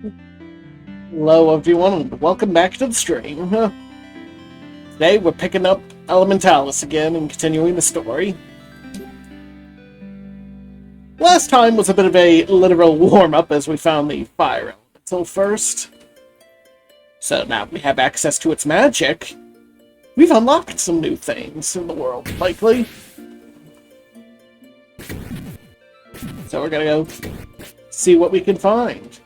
Hello everyone, and welcome back to the stream. Today we're picking up Elementallis again and continuing the story. Last time was a bit of a literal warm-up as we found the fire elemental first. So now we have access to its magic. We've unlocked some new things in the world, likely. So we're gonna go see what we can find.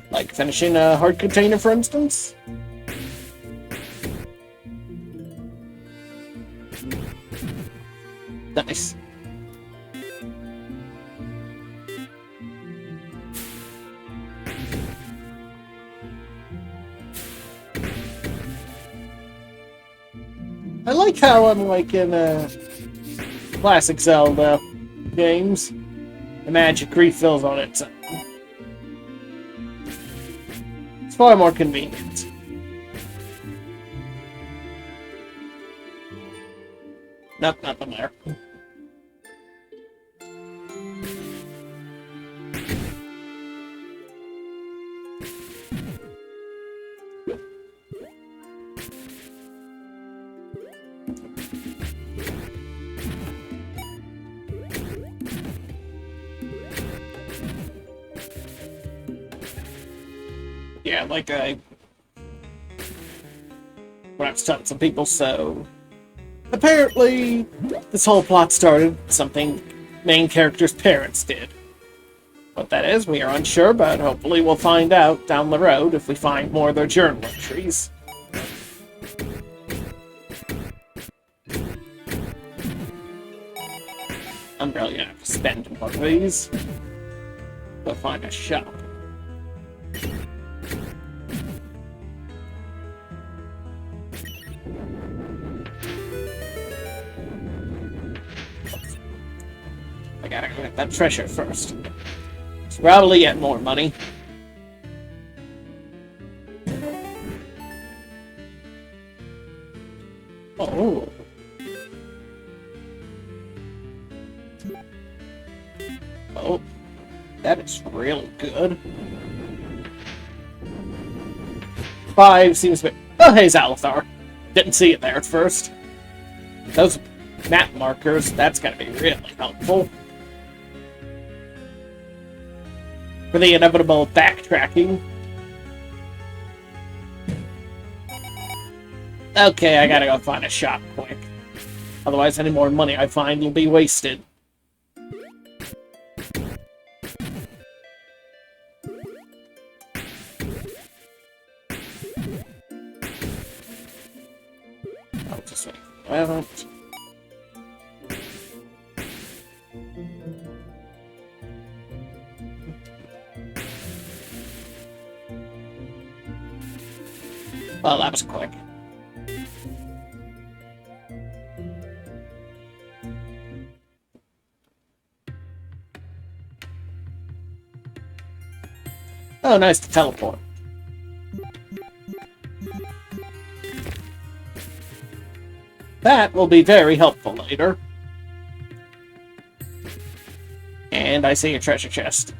Like finishing a hard container, for instance. Nice. I like how, unlike in classic Zelda games, the magic refills on its own. It's far more convenient. Nope, nothing there. Yeah, like when I was telling some people, so apparently this whole plot started something main character's parents did. What that is, we are unsure, but hopefully we'll find out down the road if we find more of their journal entries. I'm really gonna have to spend one of these to find a shop. I gotta get that treasure first. It's probably get more money. Oh. Oh. That is really good. 5 seems to be... Oh, hey, Zalithar. Didn't see it there at first. Those map markers, that's gonna be really helpful. For the inevitable backtracking. Okay, I gotta go find a shop quick. Otherwise, any more money I find will be wasted. I'll just wait. Well, well, that was quick. Oh, nice to teleport. That will be very helpful later. And I see a treasure chest.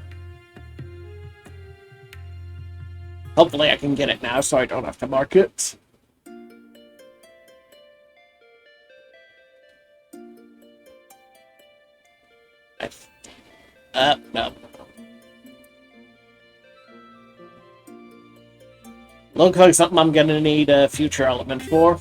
Hopefully I can get it now so I don't have to mark it. No. Looks like something I'm gonna need a future element for.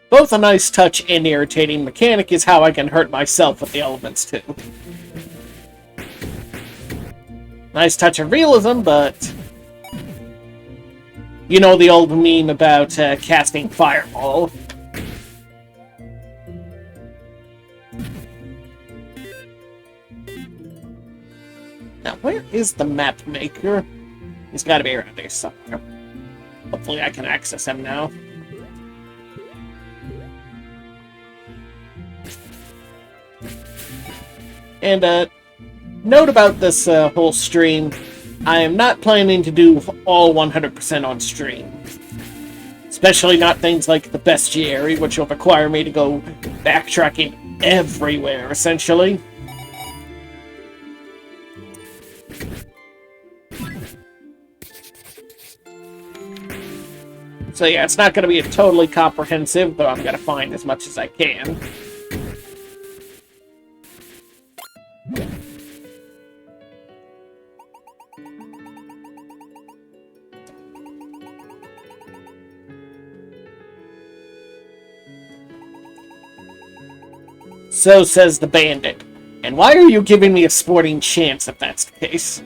Both a nice touch and irritating mechanic is how I can hurt myself with the elements too. Nice touch of realism, but you know the old meme about casting Fireball. No. where is the map maker? He's got to be around here somewhere. Hopefully I can access him now. And, note about this whole stream, I am not planning to do all 100% on stream. Especially not things like the bestiary, which will require me to go backtracking everywhere, essentially. So yeah, it's not going to be totally comprehensive, but I'm going to find as much as I can. So says the bandit. And why are you giving me a sporting chance if that's the case?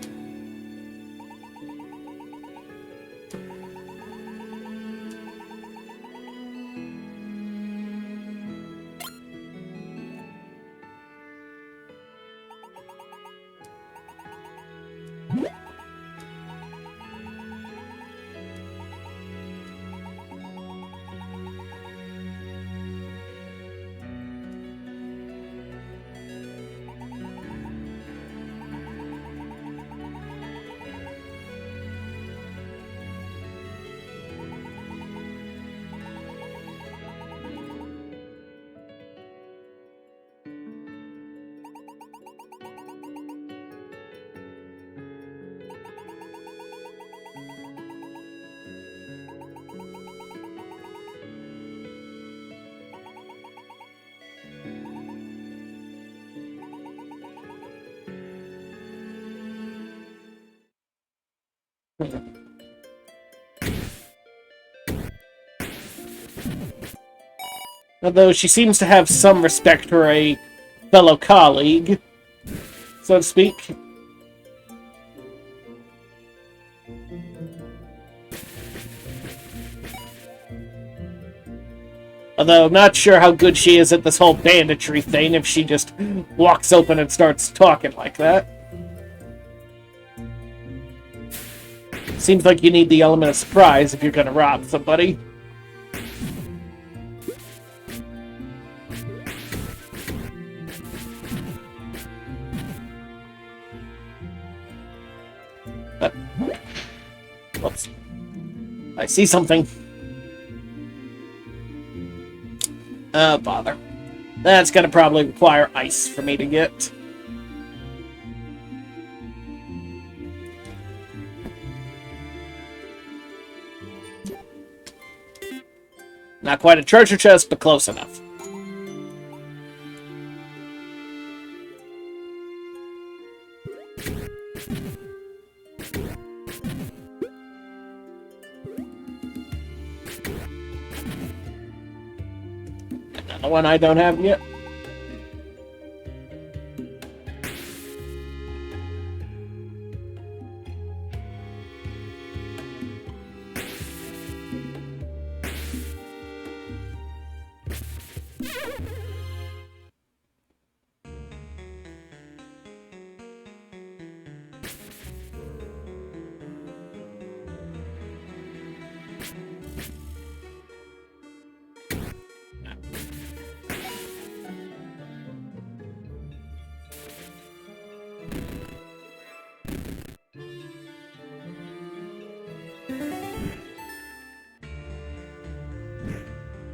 Although she seems to have some respect for a fellow colleague, so to speak. Although I'm not sure how good she is at this whole banditry thing if she just walks open and starts talking like that. Seems like you need the element of surprise if you're gonna rob somebody. Whoops. I see something. Oh, bother. That's gonna probably require ice for me to get. Not quite a treasure chest, but close enough. Another one I don't have yet.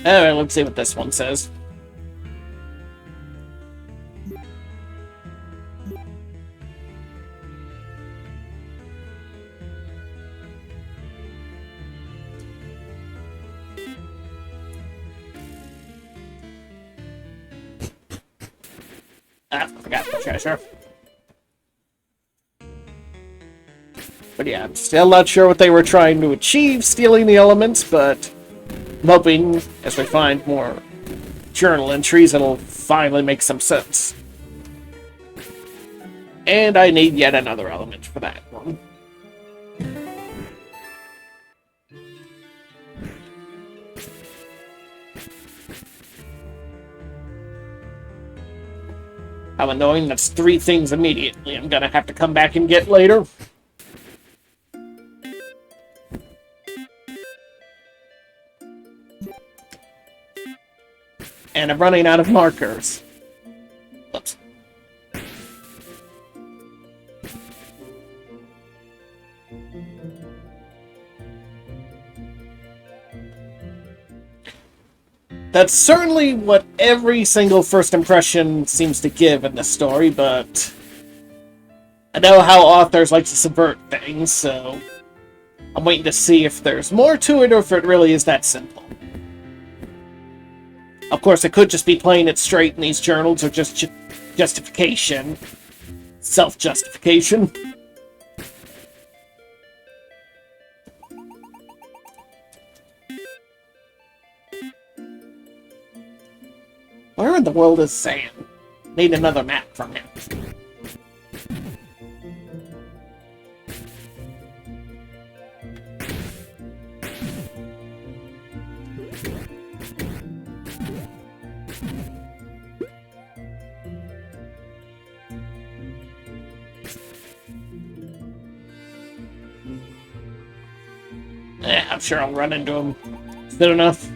Alright, let's see what this one says. Ah, I forgot the treasure. But yeah, I'm still not sure what they were trying to achieve stealing the elements, but I'm hoping as we find more journal entries, it'll finally make some sense. And I need yet another element for that one. How annoying, that's 3 things immediately I'm gonna have to come back and get later. And I'm running out of markers. Oops. That's certainly what every single first impression seems to give in this story, but I know how authors like to subvert things, so I'm waiting to see if there's more to it or if it really is that simple. Of course, it could just be playing it straight in these journals, or just justification. Self-justification. Where in the world is Sam? Need another map from him. I'm sure I'll run into him soon enough.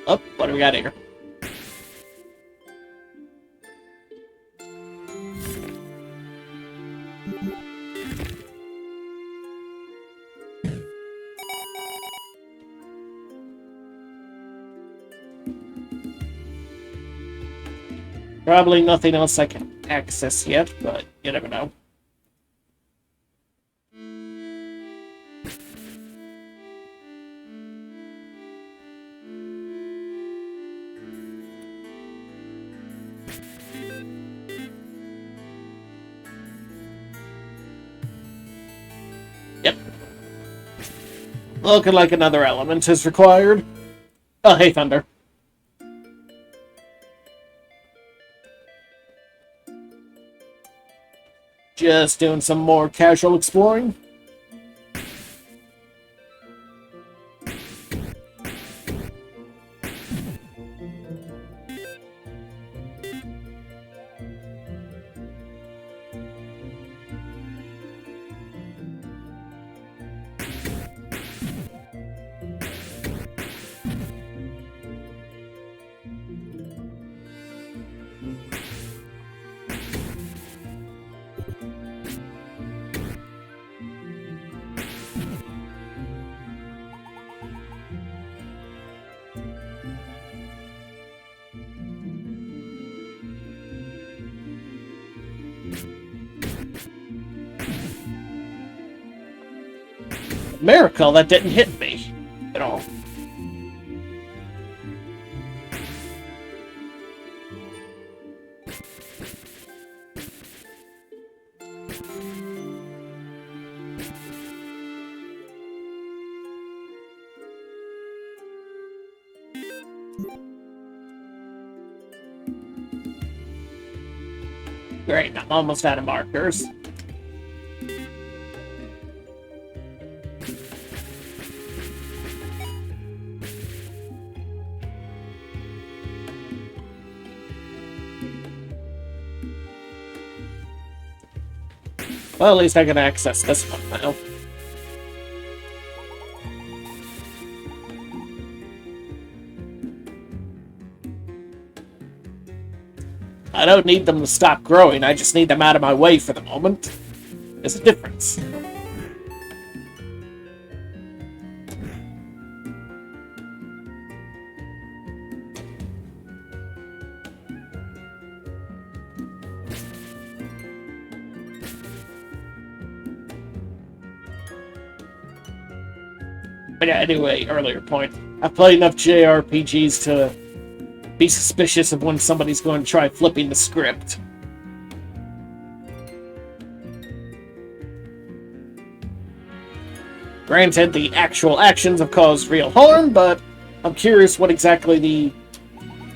Oh, what do we got here? Probably nothing else I can access yet, but you never know. Yep. Looking like another element is required. Oh, hey, Thunder. Just doing some more casual exploring. Miracle, that didn't hit me at all. Great, I'm almost out of markers. Well, at least I can access this one now. I don't need them to stop growing, I just need them out of my way for the moment. There's a difference. But yeah, anyway, earlier point. I've played enough JRPGs to be suspicious of when somebody's going to try flipping the script. Granted, the actual actions have caused real harm, but I'm curious what exactly the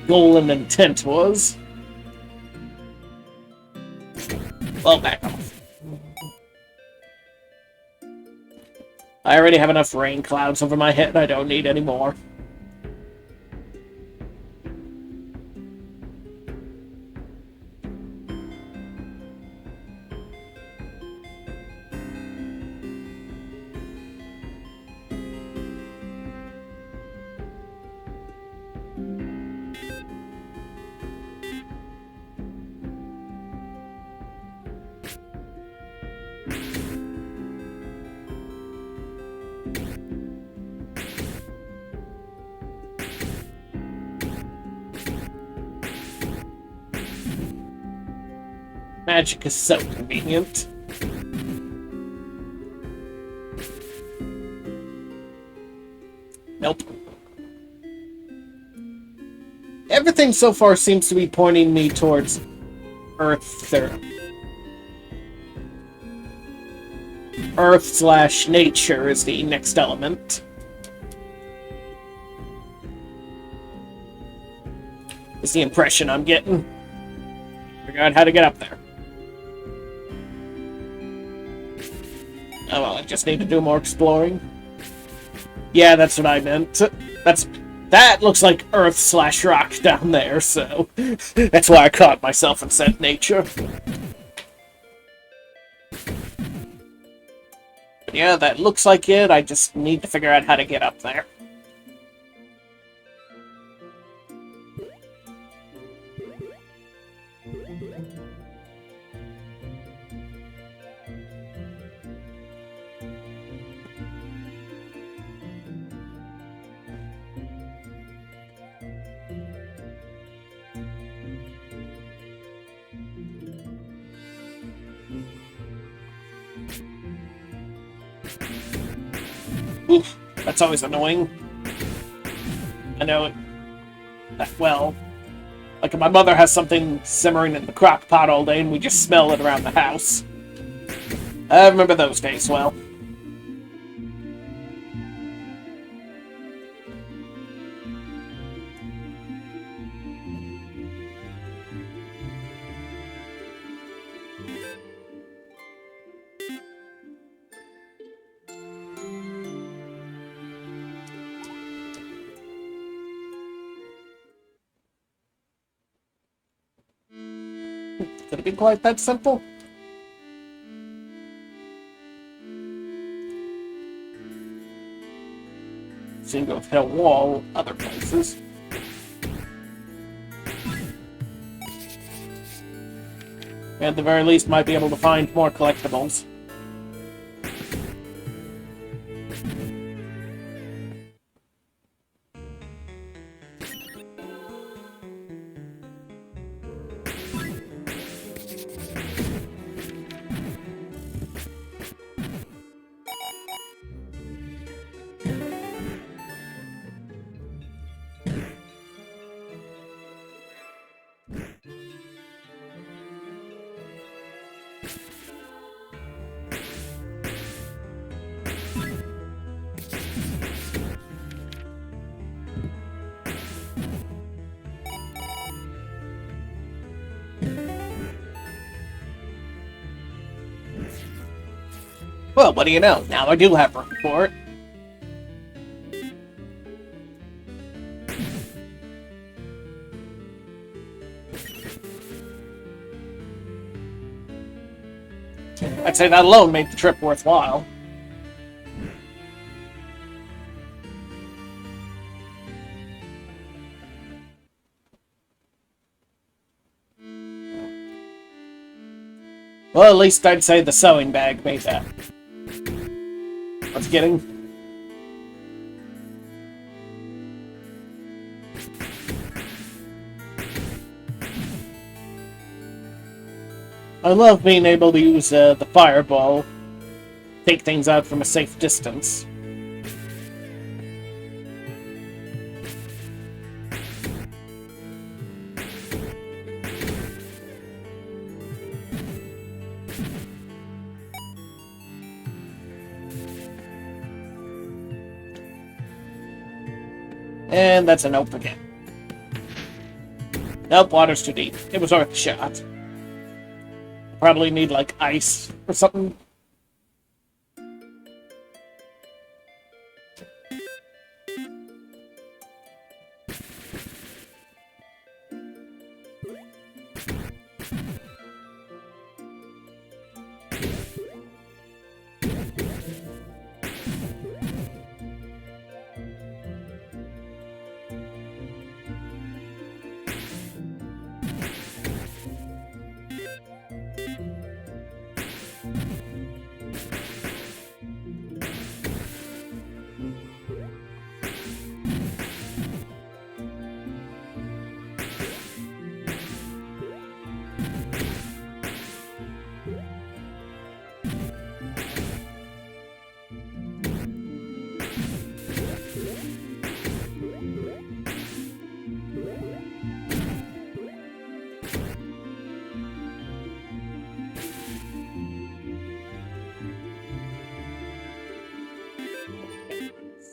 goal and intent was. Well, back off. I already have enough rain clouds over my head, I don't need any more. Magic is so convenient. Nope. Everything so far seems to be pointing me towards Earth or Earth/nature is the next element. Is the impression I'm getting. Figure out how to get up there. Oh well, I just need to do more exploring. Yeah, that's what I meant. That looks like Earth/rock down there, so that's why I caught myself and said nature. But yeah, that looks like it. I just need to figure out how to get up there. Oof, that's always annoying. I know it. Well, like my mother has something simmering in the crock pot all day and we just smell it around the house. I remember those days well. Could it be quite that simple? Seem to have hit a wall other places. At the very least, might be able to find more collectibles. Well, what do you know? Now I do have room for it. I'd say that alone made the trip worthwhile. Well, at least I'd say the sewing bag made that. What's getting? I love being able to use the fireball, take things out from a safe distance. And that's a nope again. Nope, water's too deep. It was worth a shot. Probably need, like, ice or something.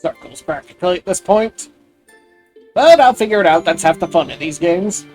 Circles practically at this point. But I'll figure it out. That's half the fun in these games.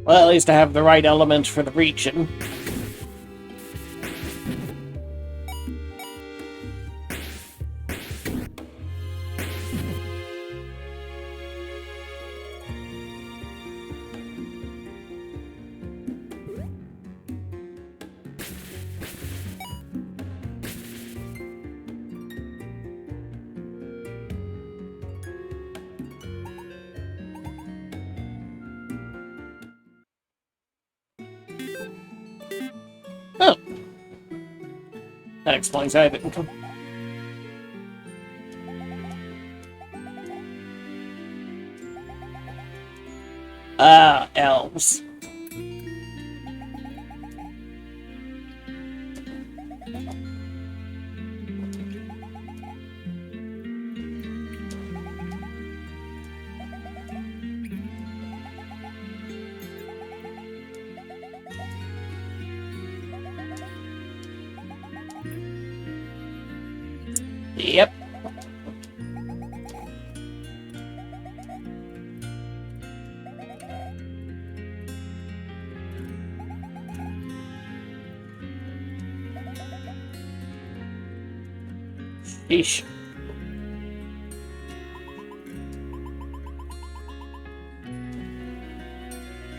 Well, at least I have the right element for the region. Oh. That explains how I didn't come. Elves. Yep. Sheesh.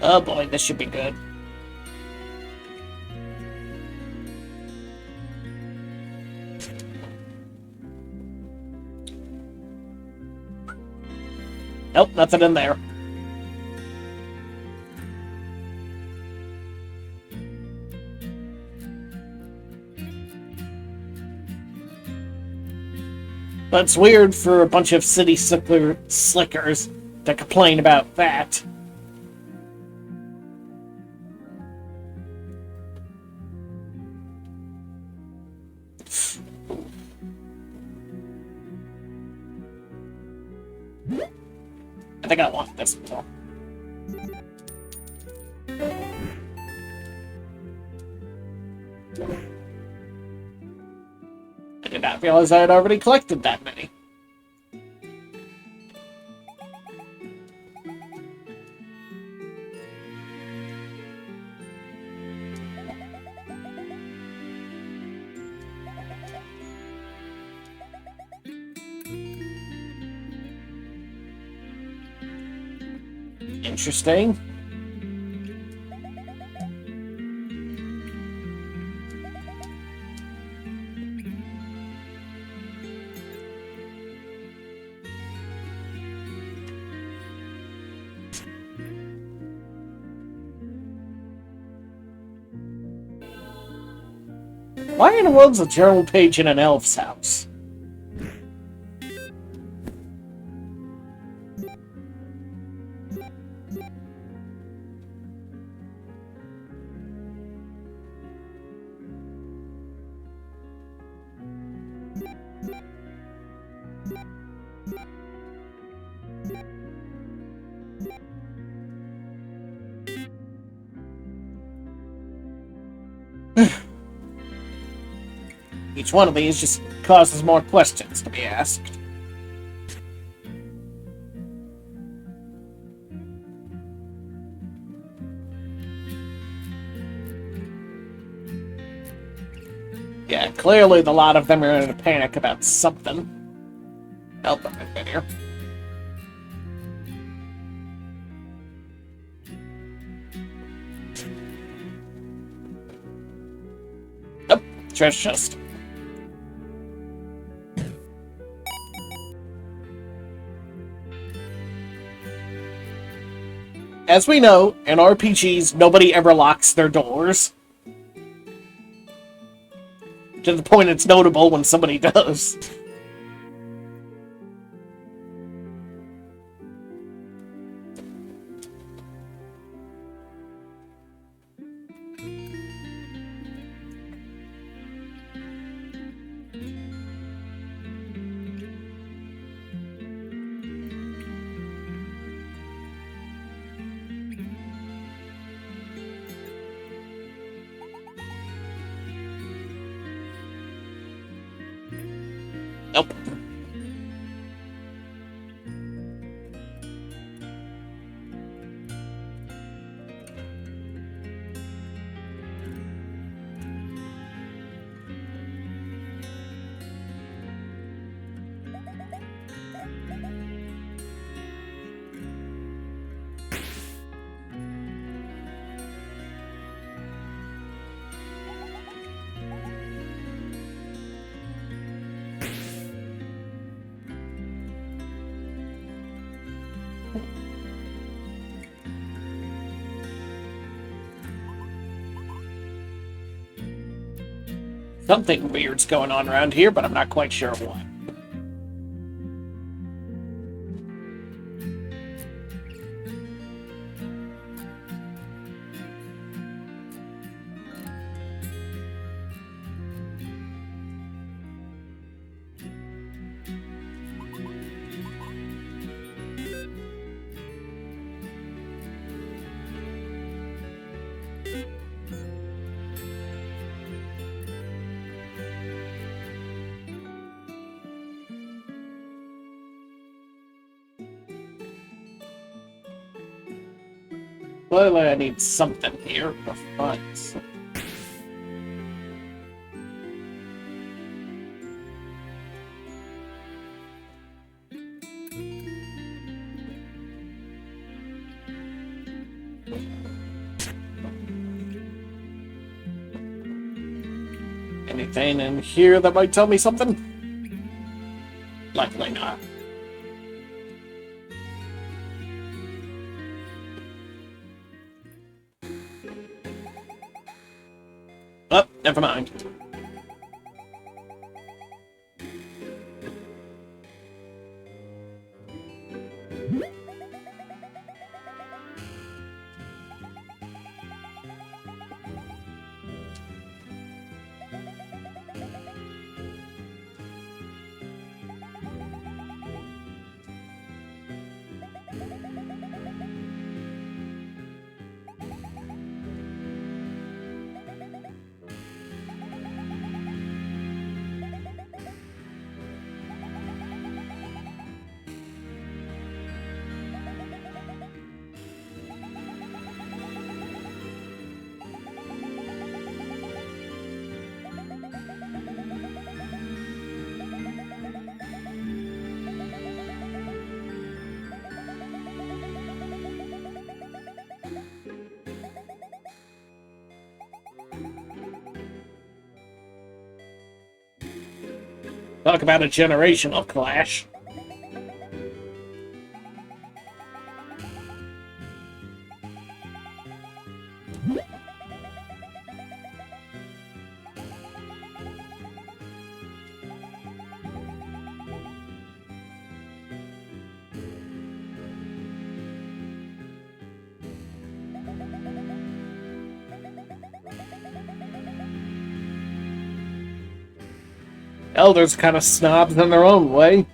Oh boy, this should be good. Nope, nothing in there. But it's weird for a bunch of city slickers to complain about that. I think I want this one. I did not realize I had already collected that many. Interesting. Why in the world's a journal page in an elf's house? Each one of these just causes more questions to be asked. Yeah, clearly the lot of them are in a panic about something. Help them in here. Nope, treasure chest. As we know, in RPGs, nobody ever locks their doors. To the point it's notable when somebody does. Nope. Something weird's going on around here, but I'm not quite sure what. Clearly I need something here for funds. Anything in here that might tell me something? Likely not. Oh, never mind. Talk about a generational clash. Elders kind of snobs in their own way.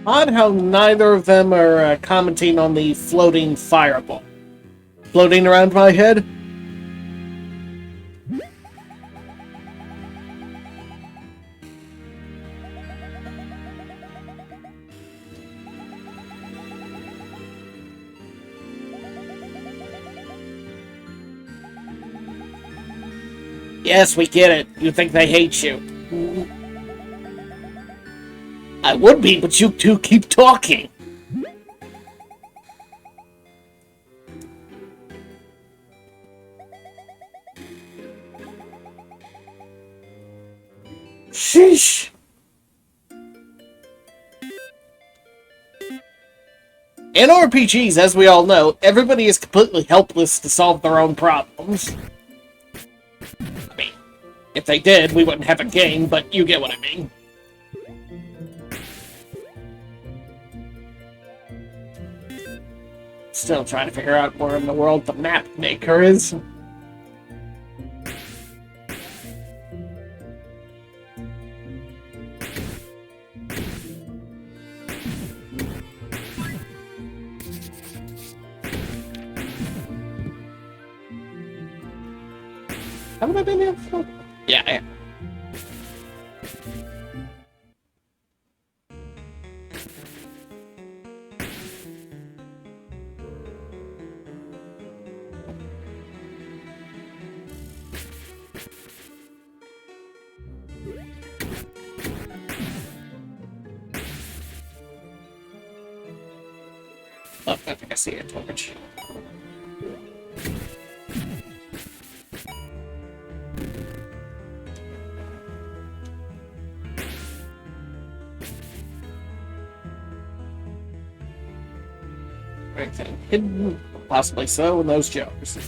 Odd how neither of them are commenting on the floating fireball. Floating around my head? Yes, we get it. You think they hate you. I would be, but you two keep talking. Sheesh. In RPGs, as we all know, everybody is completely helpless to solve their own problems. I mean, if they did, we wouldn't have a game, but you get what I mean. Still trying to figure out where in the world the map maker is. Haven't I been here before? Yeah, I am. Oh, I think I see a torch. Anything hidden? Possibly so in those jars.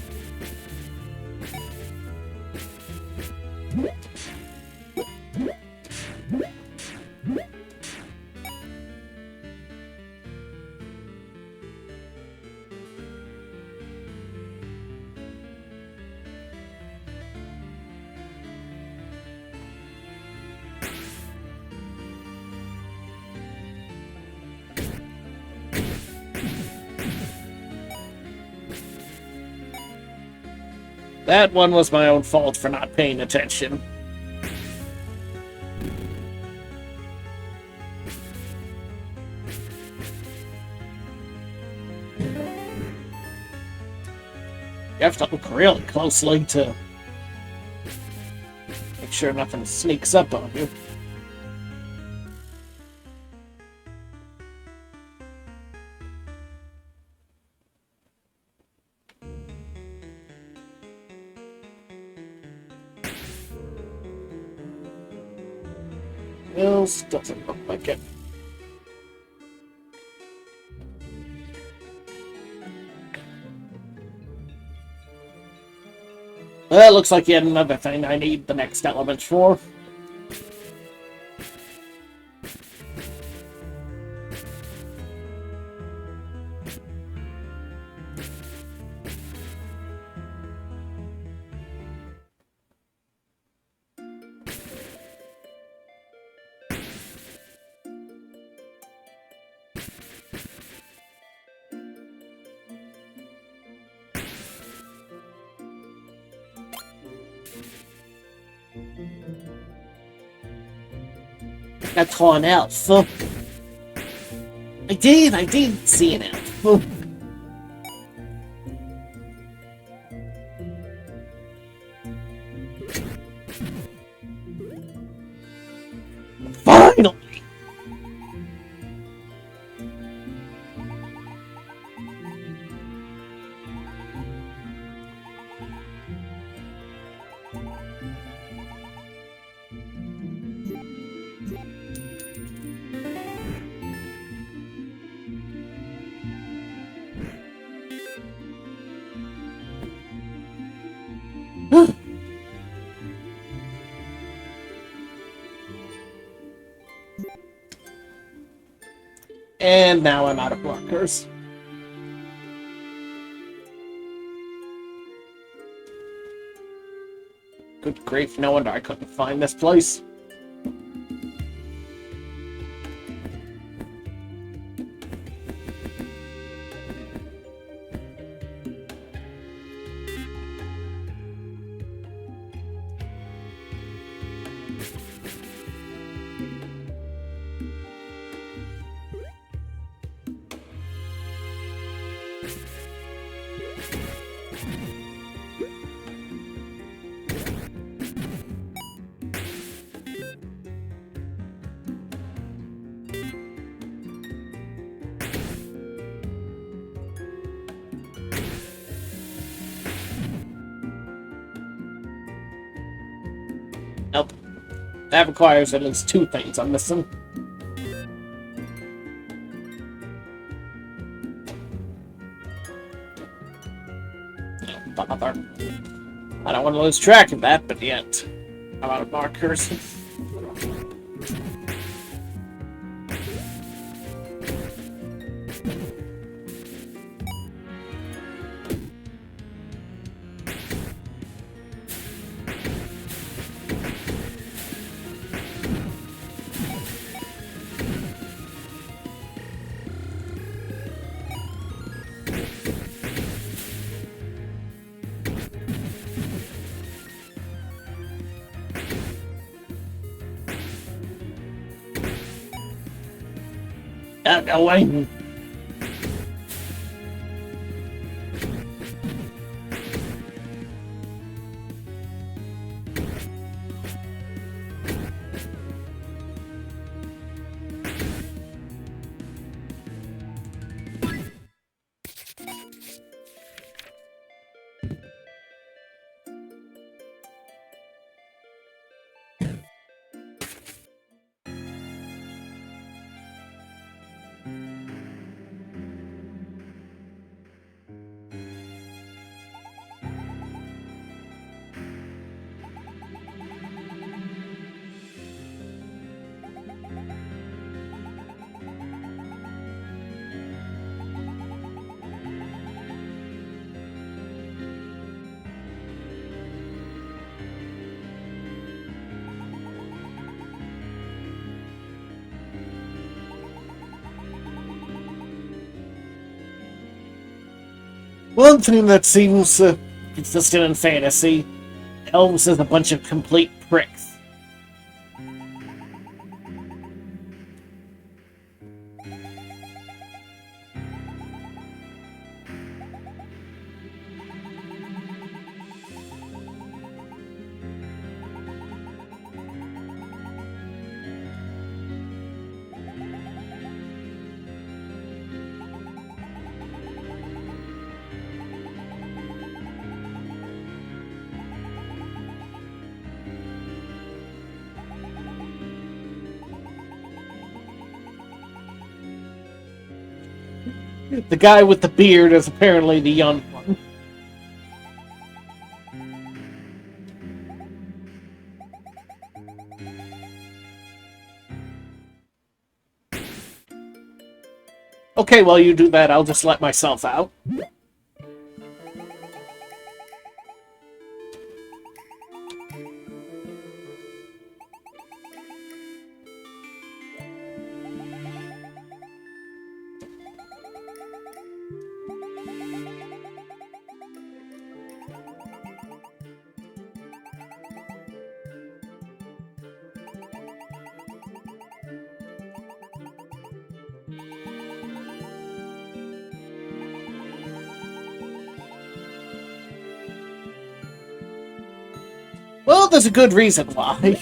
That one was my own fault for not paying attention. You have to look really closely to make sure nothing sneaks up on you. Hills doesn't look like it. Well, it looks like yet another thing I need the next elements for. I saw an elf. I did see an elf. Finally! And now I'm out of markers. Good grief, no wonder I couldn't find this place. Nope. That requires at least 2 things I'm missing. No, bother. I don't want to lose track of that, but yet. I'm out of markers. Going. One thing that seems consistent in fantasy, Elves is a bunch of complete pricks. The guy with the beard is apparently the young one. Okay, while you do that, I'll just let myself out. Well, there's a good reason why.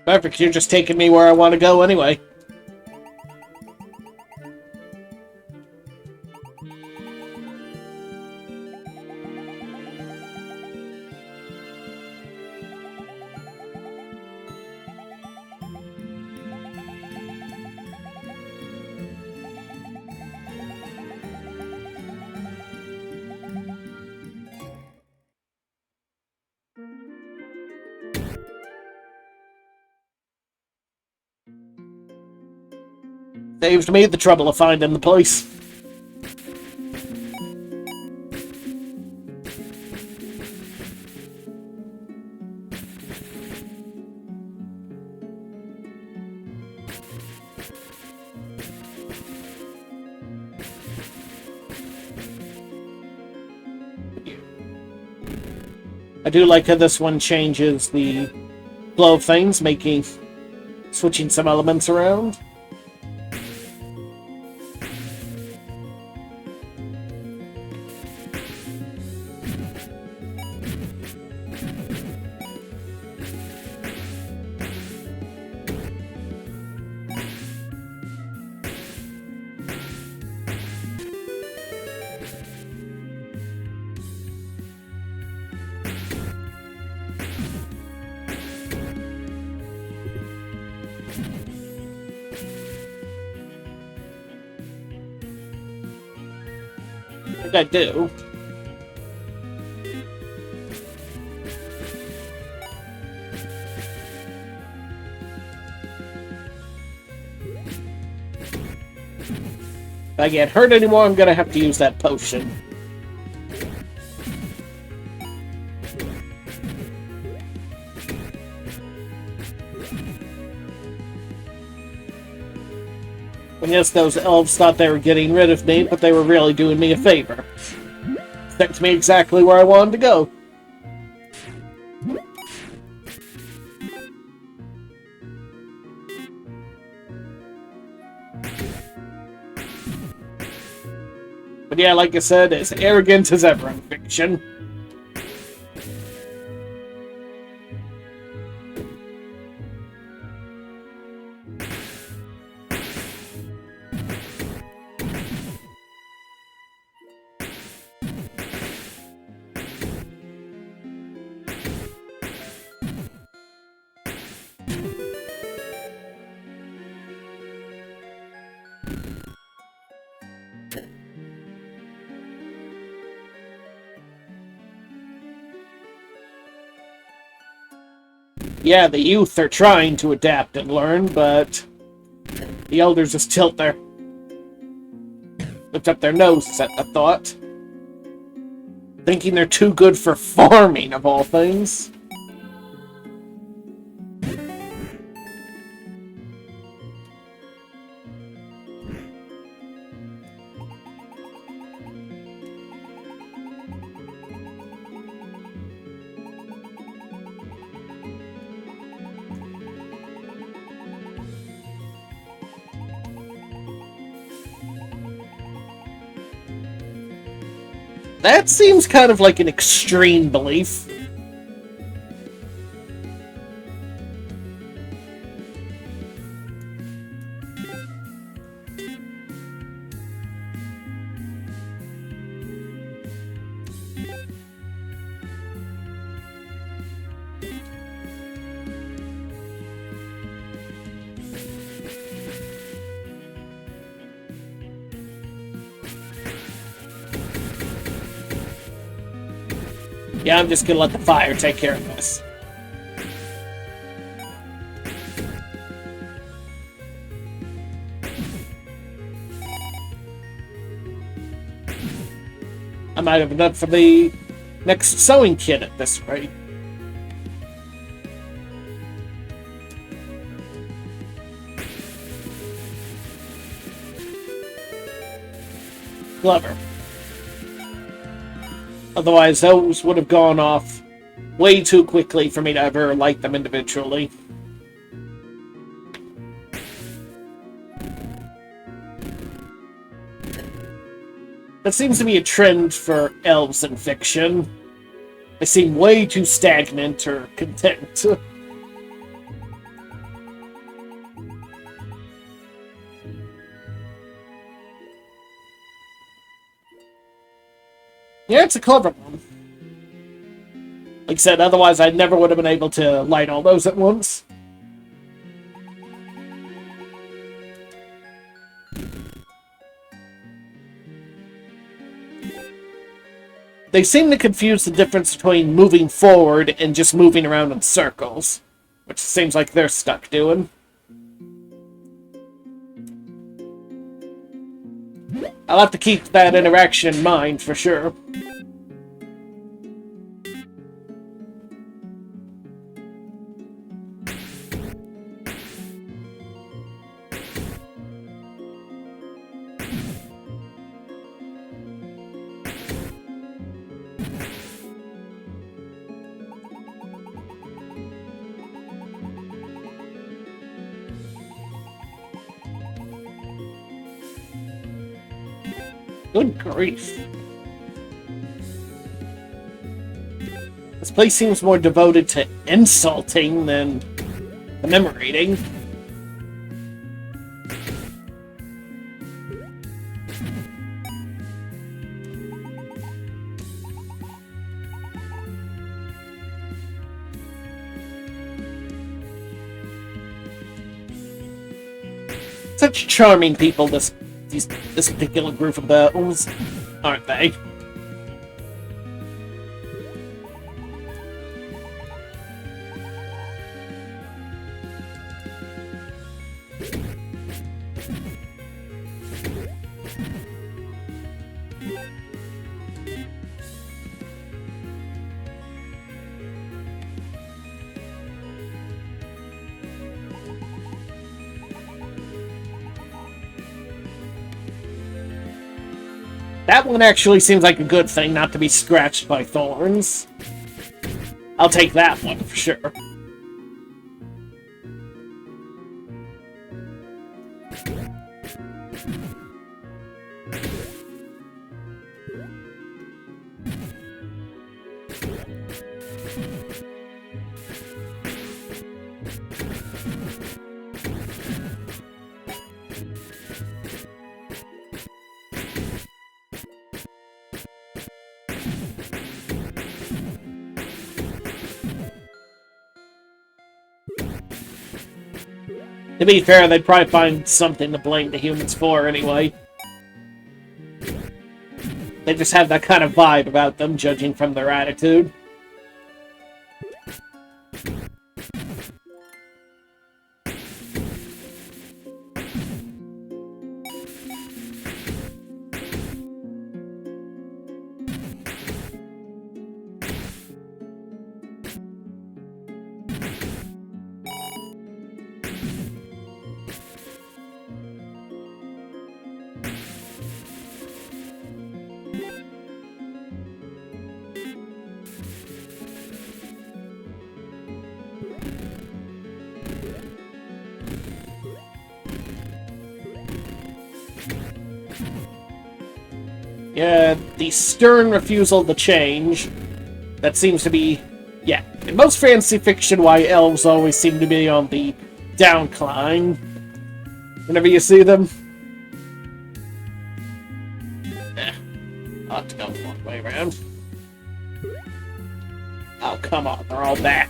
Perfect, you're just taking me where I want to go anyway. Saved me the trouble of finding the place. I do like how this one changes the flow of things, switching some elements around. I think I do. If I get hurt anymore, I'm gonna have to use that potion. And yes, those elves thought they were getting rid of me, but they were really doing me a favor. Sent me exactly where I wanted to go. But yeah, like I said, as arrogant as ever in fiction. Yeah, the youth are trying to adapt and learn, but the elders just lift up their noses at the thought. Thinking they're too good for farming, of all things. That seems kind of like an extreme belief. Yeah, I'm just gonna let the fire take care of this. I might have enough for the next sewing kit at this rate. Clever. Otherwise, those would have gone off way too quickly for me to ever like them individually. That seems to be a trend for elves in fiction. They seem way too stagnant or content. Yeah, it's a clever one. Like I said, otherwise I never would have been able to light all those at once. They seem to confuse the difference between moving forward and just moving around in circles, which seems like they're stuck doing. I'll have to keep that interaction in mind for sure. Good grief. This place seems more devoted to insulting than commemorating. Such charming people, this particular group of elves, aren't they? That one actually seems like a good thing, not to be scratched by thorns. I'll take that one for sure. To be fair, they'd probably find something to blame the humans for anyway. They just have that kind of vibe about them, judging from their attitude. Yeah, the stern refusal to change. That seems to be... Yeah, in most fantasy fiction, why elves always seem to be on the downcline. Whenever you see them. I'll have to go one way around. Oh, come on, they're all back.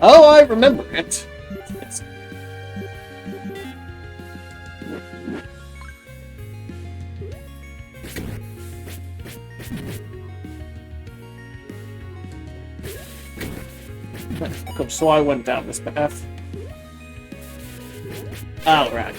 Oh, I remember it. So I went down this path. Alright.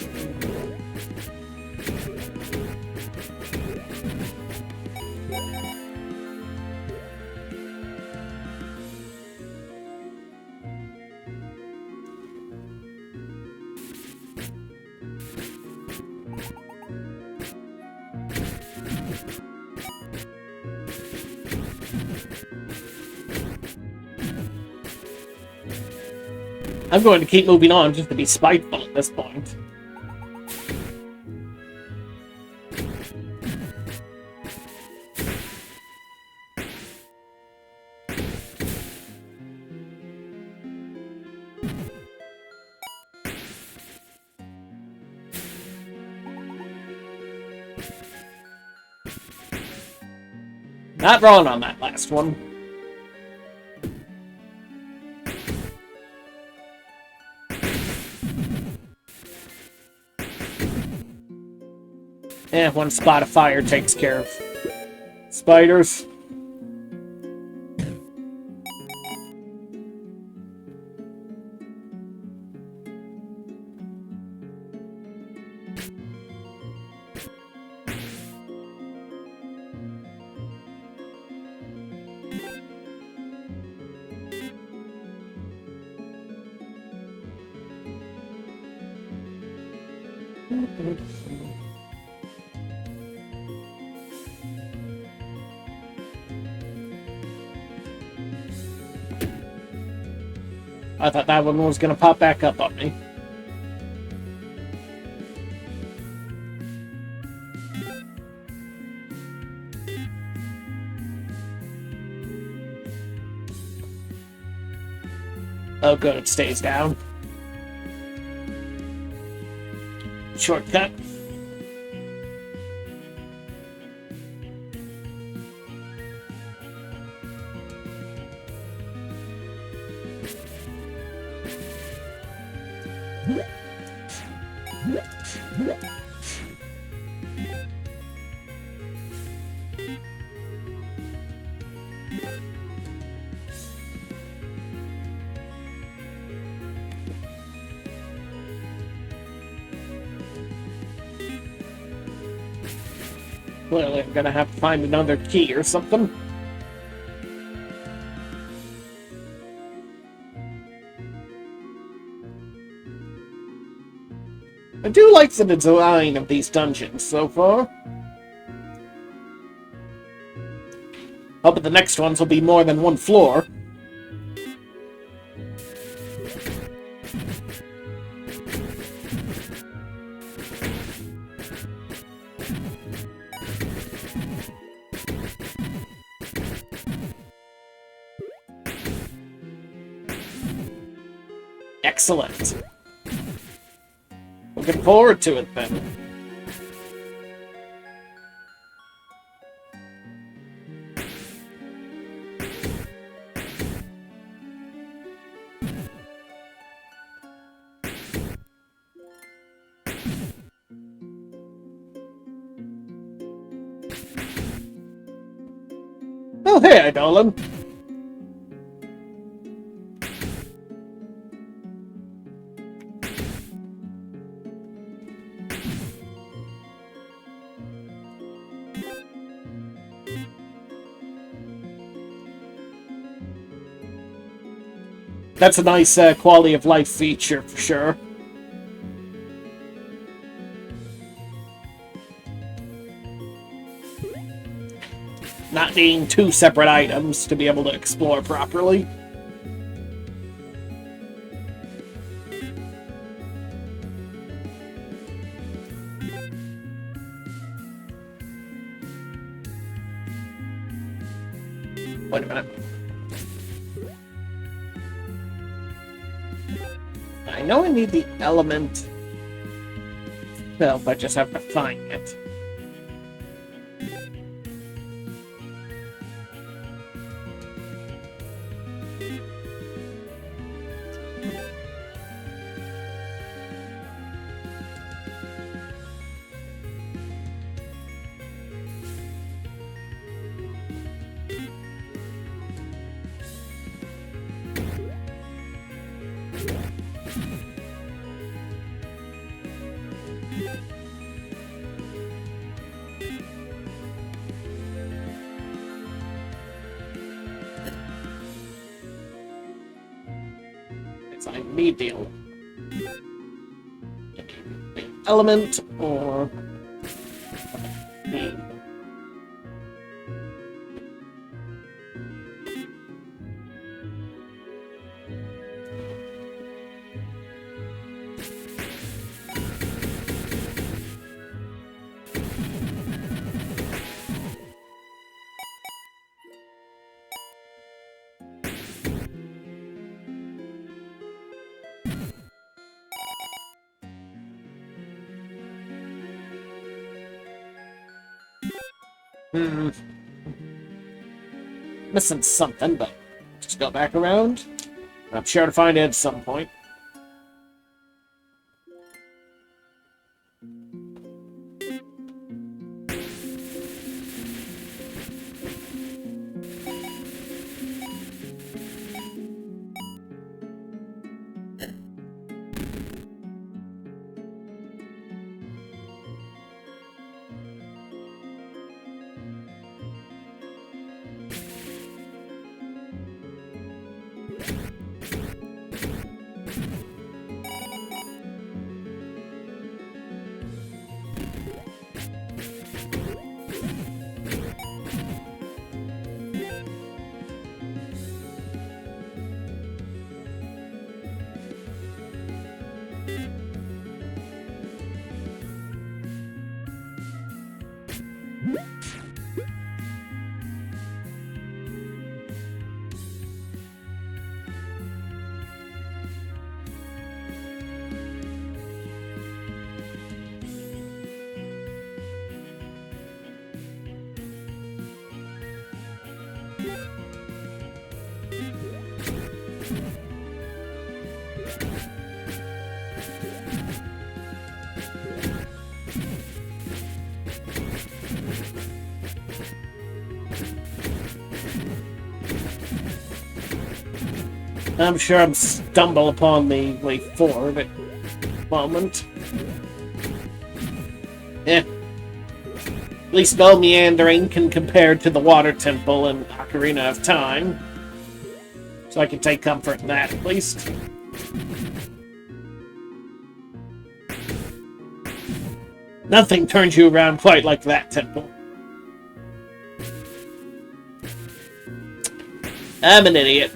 I'm going to keep moving on just to be spiteful at this point. Not wrong on that last one. One spot of fire takes care of spiders. I thought that one was going to pop back up on me. Oh good, it stays down. Shortcut. Well, I'm gonna have to find another key or something. I do like the design of these dungeons so far. Hope the next ones will be more than one floor. Excellent. Looking forward to it then. Oh, hey, Dolan. That's a nice quality of life feature for sure. Not needing two separate items to be able to explore properly. Wait a minute. I know I need the element itself, I just have to find it. medial element or the missing something, but just go back around. I'm sure to find it at some point. I'm sure I'm stumble upon the way forward at the moment. At least no meandering can compare to the Water Temple and Ocarina of Time. So I can take comfort in that, at least. Nothing turns you around quite like that temple. I'm an idiot.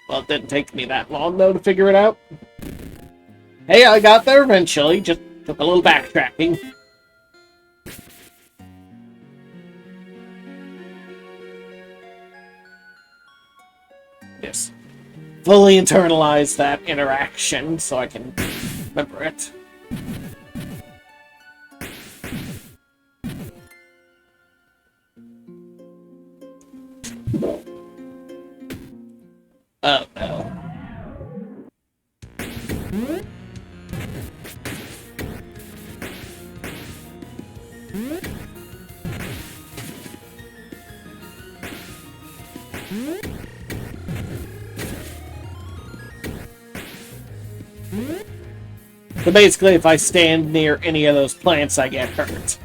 Well, it didn't take me that long, though, to figure it out. Hey, I got there eventually. Just took a little backtracking. Yes. Fully internalize that interaction so I can remember it. Oh, no. So basically, if I stand near any of those plants, I get hurt.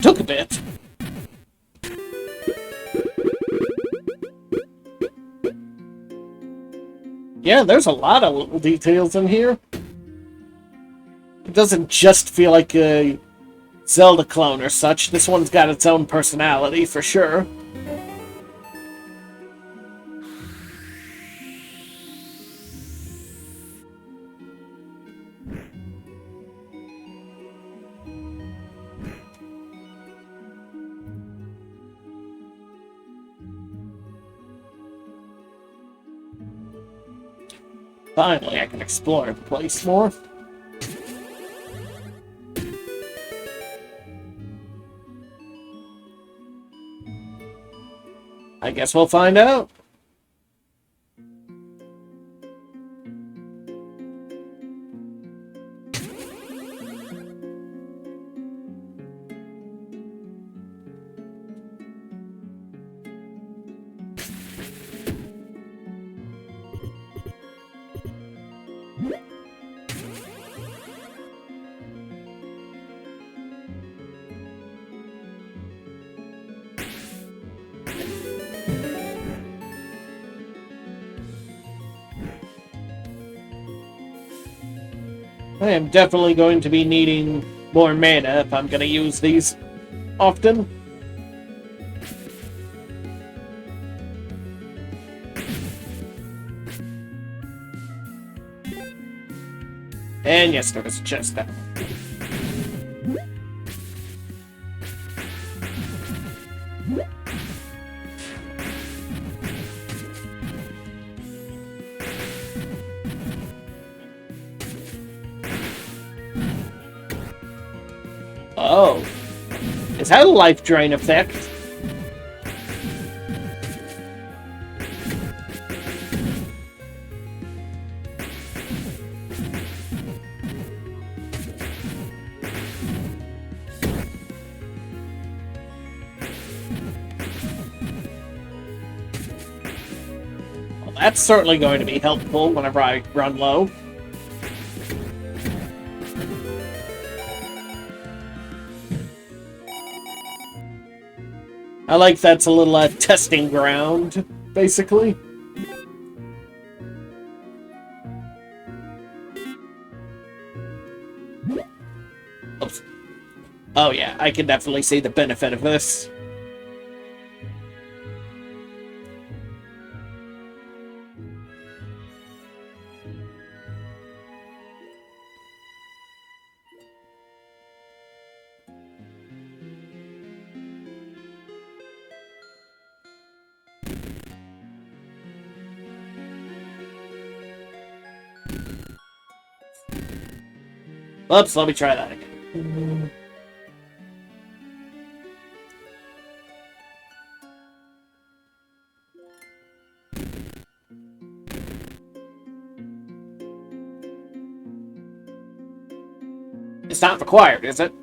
Took a bit. Yeah, there's a lot of little details in here. It doesn't just feel like a Zelda clone or such. This one's got its own personality, for sure. Finally, I can explore the place more. I guess we'll find out. I am definitely going to be needing more mana if I'm going to use these often. And yes, there was a chest down. Oh. Is that a life drain effect? Well, that's certainly going to be helpful whenever I run low. I like that's a little testing ground, basically. Oops. Oh yeah, I can definitely see the benefit of this. Oops, let me try that again. It's not required, is it?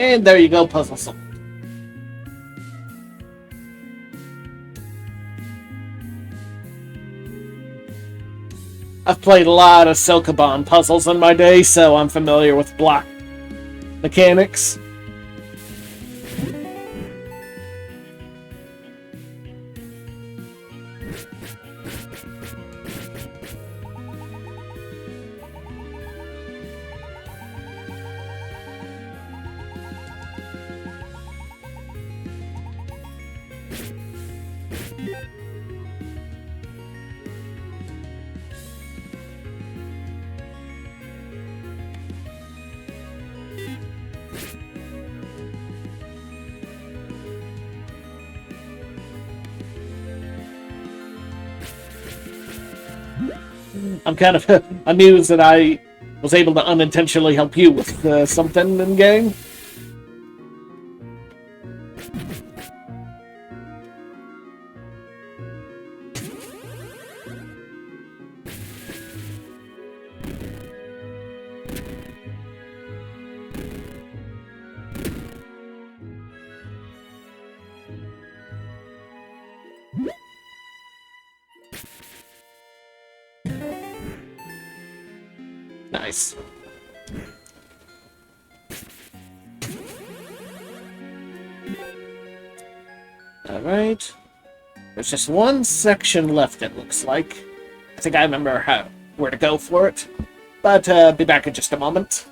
And there you go, puzzle solved. I've played a lot of Silkabon puzzles in my day, so I'm familiar with block mechanics. I'm kind of amused that I was able to unintentionally help you with something in game. Nice. Alright. There's just one section left, it looks like. I think I remember where to go for it. But be back in just a moment.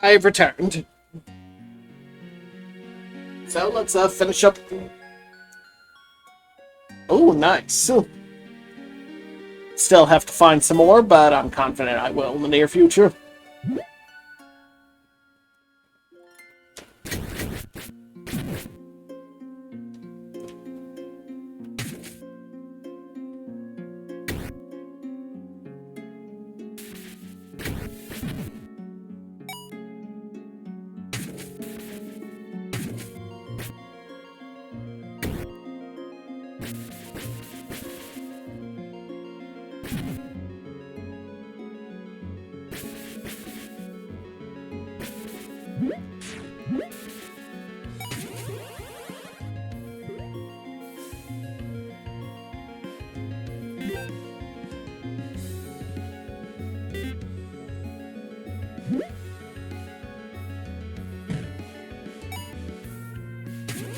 I have returned. So let's finish up. Oh, nice. Still have to find some more, but I'm confident I will in the near future.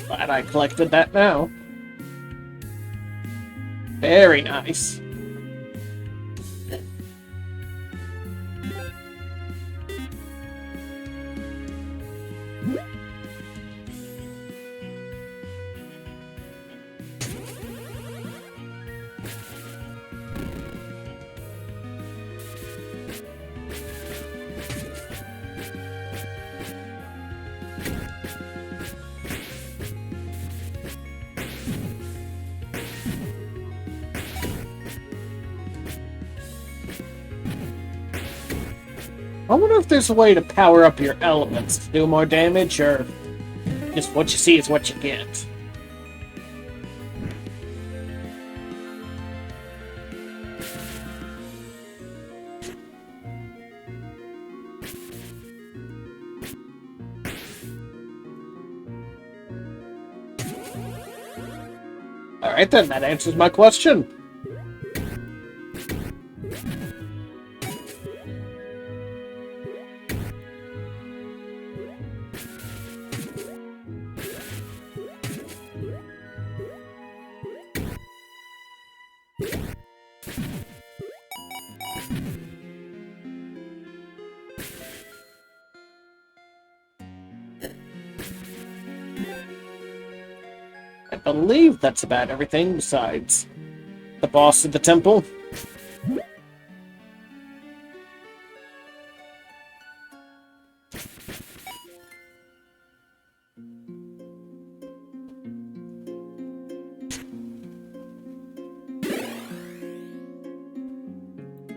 Glad I collected that now. Very nice. I wonder if there's a way to power up your elements to do more damage, or just what you see is what you get. Alright then, that answers my question. I believe that's about everything besides the boss of the temple.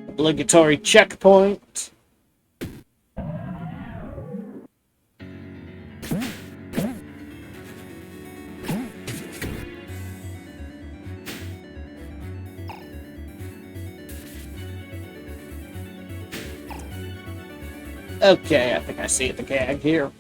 Obligatory checkpoint. Okay, I think I see the gag here.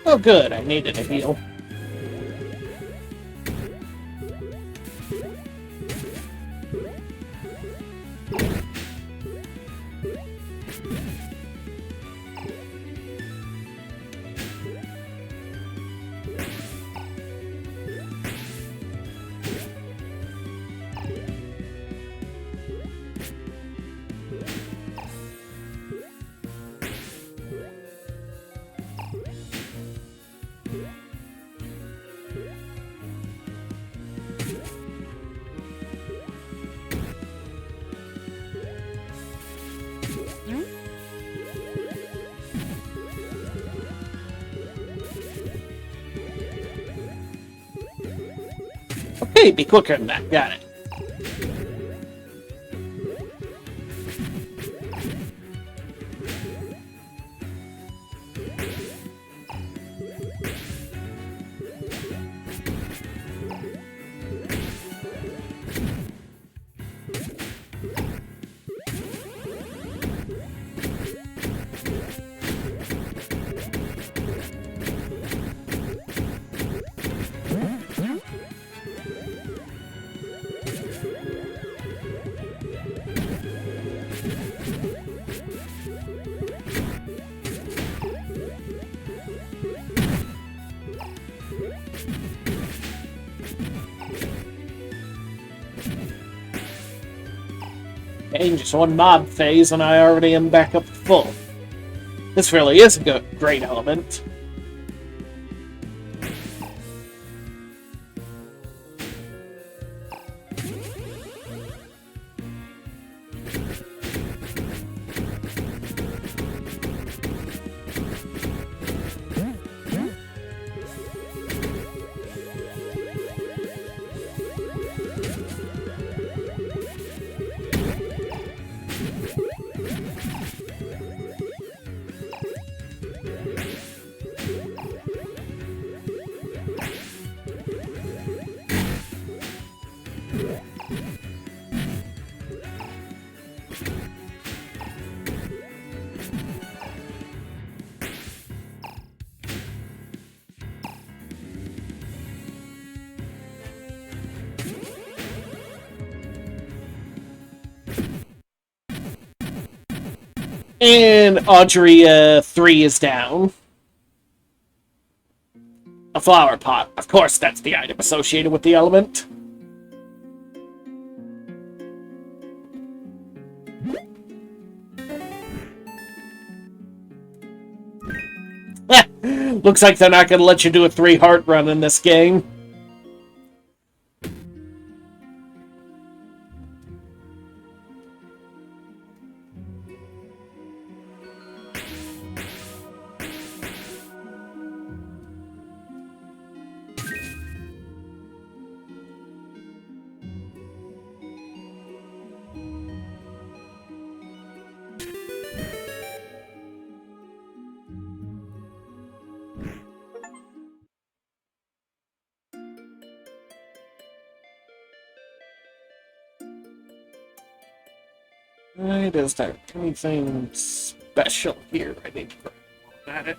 Oh good, I needed a heal. Okay, be quicker than that. Got it. Just one mob phase and I already am back up to full. This really is a great element. And Audrey 3 is down. A flower pot. Of course, that's the item associated with the element. Looks like they're not going to let you do a 3-heart run in this game. Right, is there anything special here I need to put at it?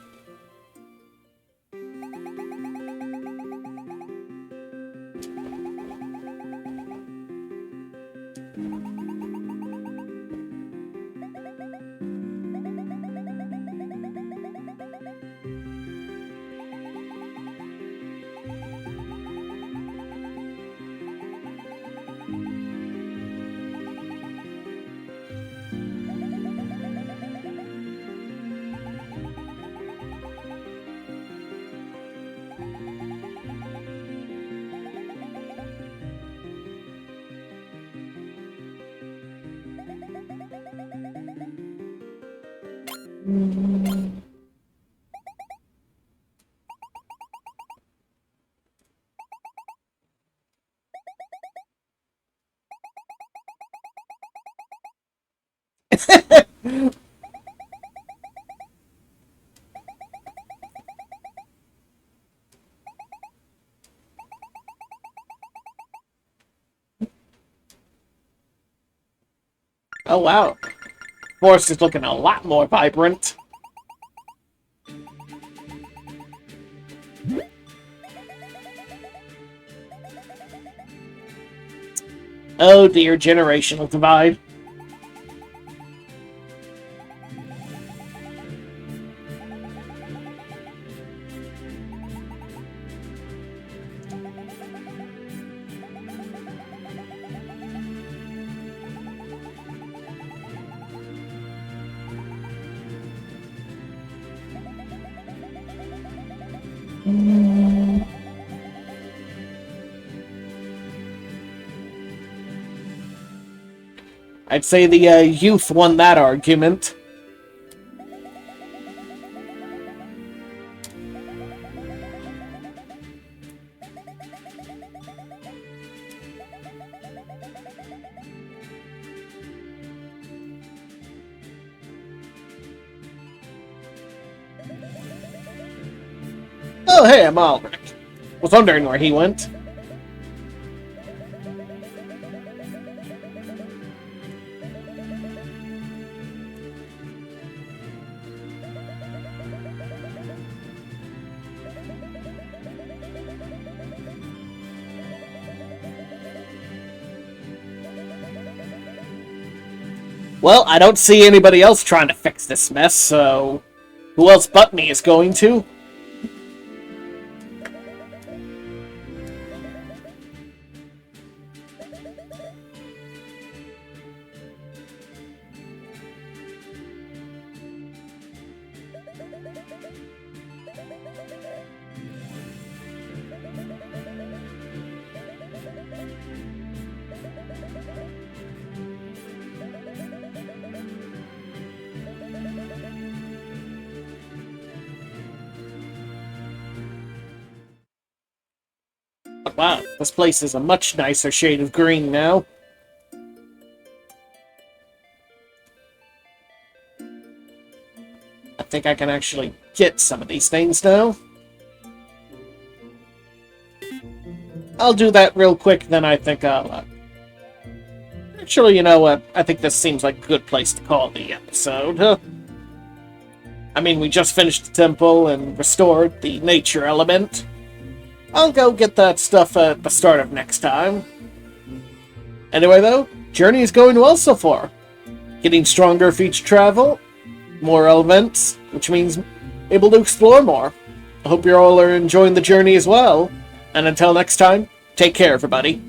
Oh wow, forest is looking a lot more vibrant. Oh dear, generational divide. I'd say the youth won that argument. Oh hey, I'm Alric. Was wondering where he went. Well, I don't see anybody else trying to fix this mess, so who else but me is going to? Wow, this place is a much nicer shade of green now. I think I can actually get some of these things now. I'll do that real quick, then I think I'll... Actually, you know what? I think this seems like a good place to call the episode. I mean, we just finished the temple and restored the nature element. I'll go get that stuff at the start of next time. Anyway, though, journey is going well so far. Getting stronger for each travel, more elements, which means able to explore more. I hope you all are enjoying the journey as well. And until next time, take care, everybody.